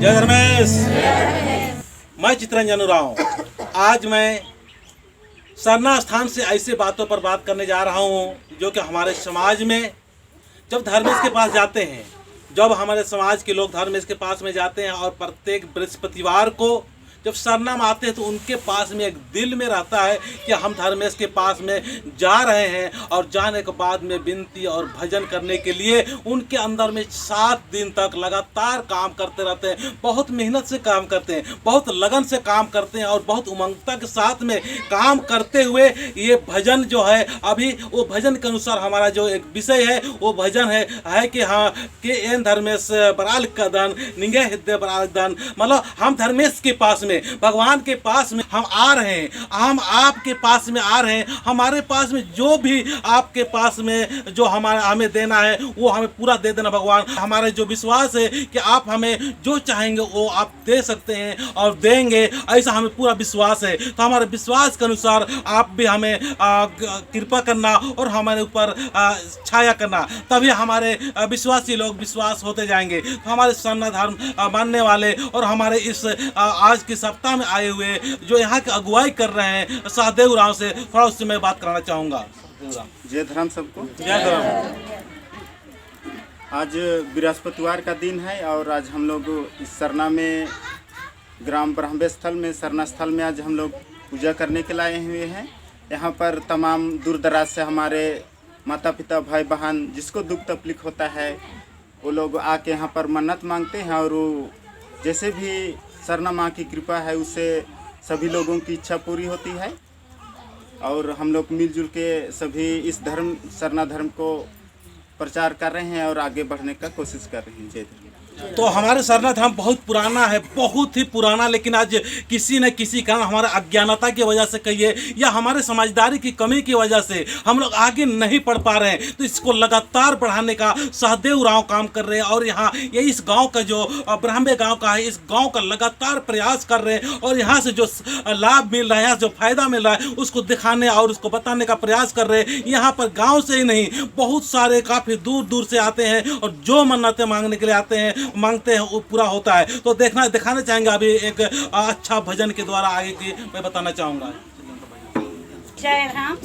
जय धर्मेश। मैं चित्रंजन उरांव। आज मैं सरना स्थान से ऐसे बातों पर बात करने जा रहा हूँ जो कि हमारे समाज में जब धर्मेश के पास जाते हैं, जब हमारे समाज के लोग धर्मेश के पास में जाते हैं और प्रत्येक बृहस्पतिवार को जब सरना में आते हैं तो उनके पास में एक दिल में रहता है कि हम धर्मेश के पास में जा रहे हैं, और जाने के बाद में विनती और भजन करने के लिए उनके अंदर में 7 दिन तक लगातार काम करते रहते हैं। बहुत मेहनत से काम करते हैं, बहुत लगन से काम करते हैं और बहुत उमंगता के साथ में काम करते हुए ये भजन जो है, अभी वो भजन के अनुसार हमारा जो एक विषय है वो भजन है कि हाँ कि एन धर्मेश बराल का दान निंगे हृदय बराल दान, मतलब हम धर्मेश के पास में, भगवान के पास में हम आ रहे हैं, हम आपके पास में आ रहे हैं। हमारे पास में जो भी आपके पास में जो हमारा हमें देना है वो हमें पूरा दे देना भगवान। हमारा जो विश्वास है कि आप हमें जो चाहेंगे वो आप दे सकते हैं और देंगे, ऐसा हमें पूरा विश्वास है। तो हमारे विश्वास के अनुसार आप भी हमें कृपा करना और हमारे ऊपर छाया करना, तभी हमारे विश्वासी लोग विश्वास होते जाएंगे। तो हमारे सरना धर्म मानने वाले और हमारे इस आज के सप्ताह में आए हुए जो यहाँ की अगुवाई कर रहे हैं सहदेव उरांव से थोड़ा उससे मैं बात कराना चाहूँगा। जय धर्म सबको। जय धर्म। आज बृहस्पतिवार का दिन है और आज हम लोग इस सरना में ग्राम ब्रह्मे स्थल में सरना स्थल में आज हम लोग पूजा करने के लिए आए हुए हैं। यहाँ पर तमाम दूर दराज से हमारे माता पिता भाई बहन जिसको दुख तकलीफ होता है वो लोग आके यहाँ पर मन्नत मांगते हैं और वो जैसे भी सरना माँ की कृपा है उससे सभी लोगों की इच्छा पूरी होती है। और हम लोग मिलजुल के सभी इस धर्म सरना धर्म को प्रचार कर रहे हैं और आगे बढ़ने का कोशिश कर रहे हैं। जय धर्म। तो हमारे सरना धर्म बहुत पुराना है, बहुत ही पुराना, लेकिन आज किसी न किसी कारण हमारा अज्ञानता की वजह से कहिए या हमारे समझदारी की कमी की वजह से हम लोग आगे नहीं बढ़ पा रहे हैं। तो इसको लगातार बढ़ाने का सहदेव उरांव काम कर रहे हैं और यहाँ ये इस गांव का जो ब्रह्मे गांव का है, इस गांव का लगातार प्रयास कर रहे हैं और यहाँ से जो लाभ मिल रहा है, यहाँ जो फायदा मिल रहा है उसको दिखाने और उसको बताने का प्रयास कर रहे हैं। यहाँ पर गाँव से ही नहीं, बहुत सारे काफ़ी दूर दूर से आते हैं और जो मन्नतें मांगने के लिए आते हैं मांगते हैं वो पूरा होता है। तो दिखाना चाहेंगे अभी एक अच्छा भजन के द्वारा आगे की मैं बताना चाहूँगा। जय राम।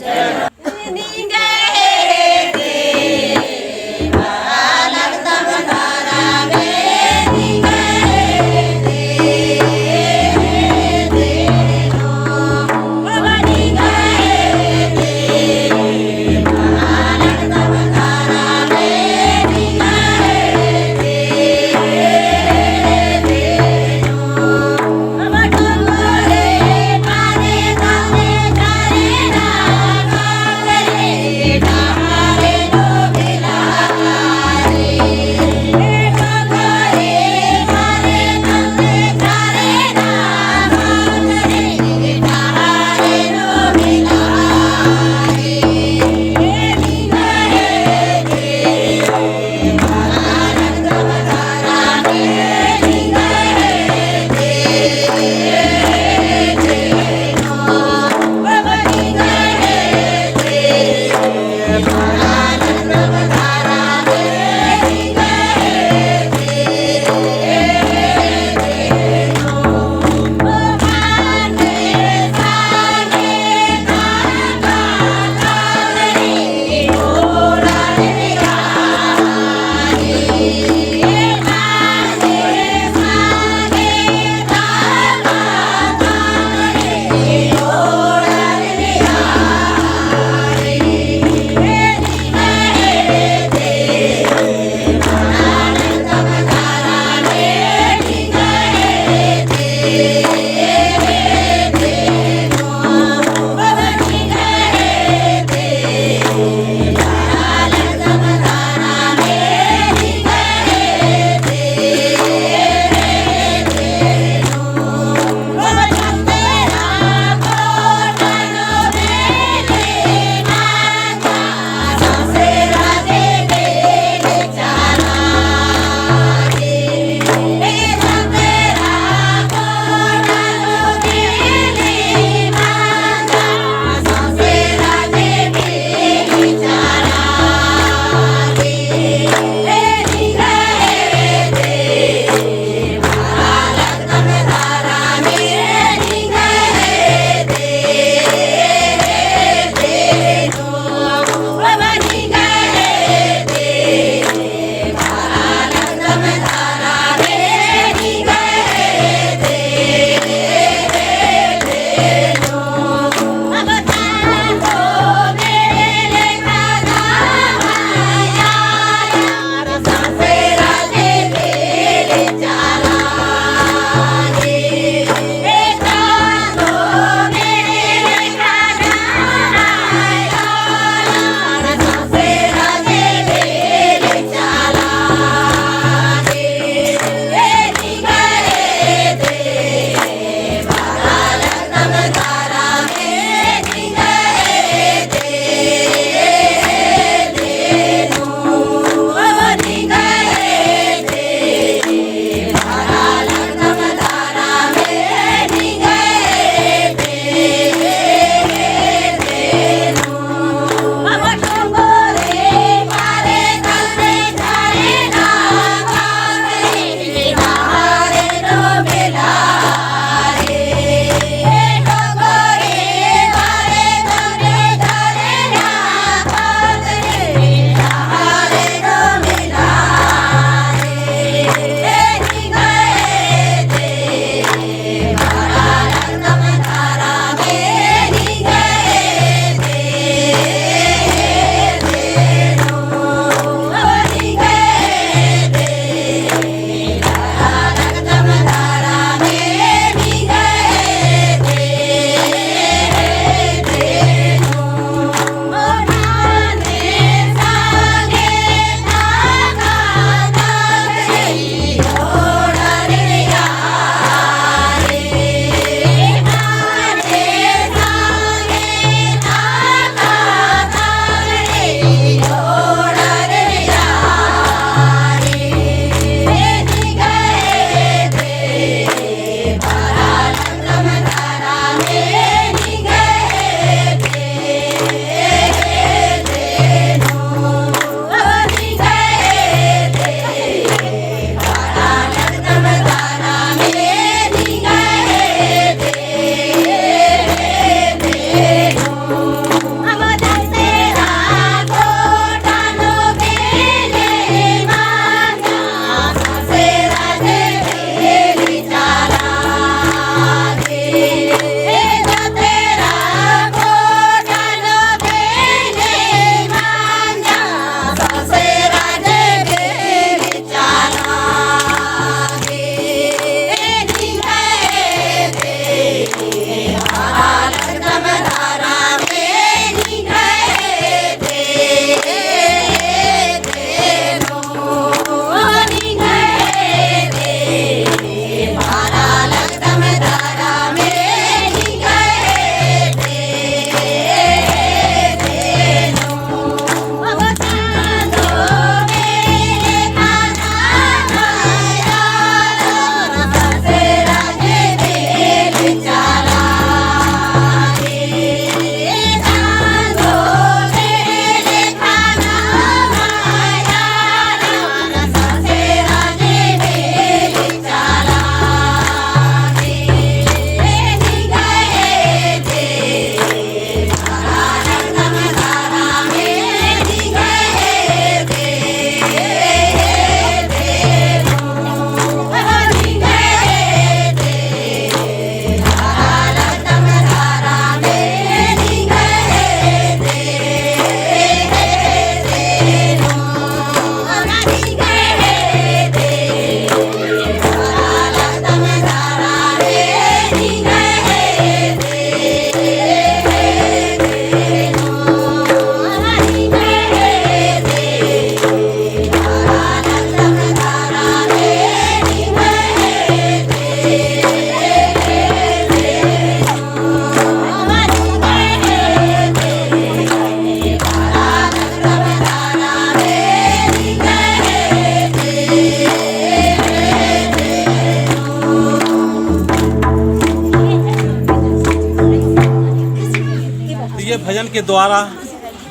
के द्वारा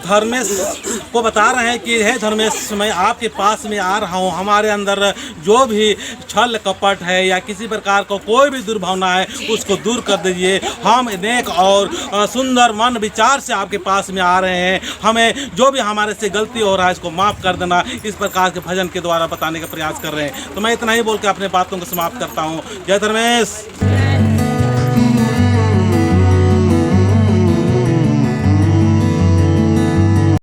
धर्मेश को बता रहे हैं कि हे धर्मेश, मैं आपके पास में आ रहा हूँ, हमारे अंदर जो भी छल कपट है या किसी प्रकार का कोई भी दुर्भावना है उसको दूर कर दीजिए। हम नेक और सुंदर मन विचार से आपके पास में आ रहे हैं, हमें जो भी हमारे से गलती हो रहा है इसको माफ़ कर देना, इस प्रकार के भजन के द्वारा बताने का प्रयास कर रहे हैं। तो मैं इतना ही बोल के अपने बातों को समाप्त करता हूँ। जय धर्मेश।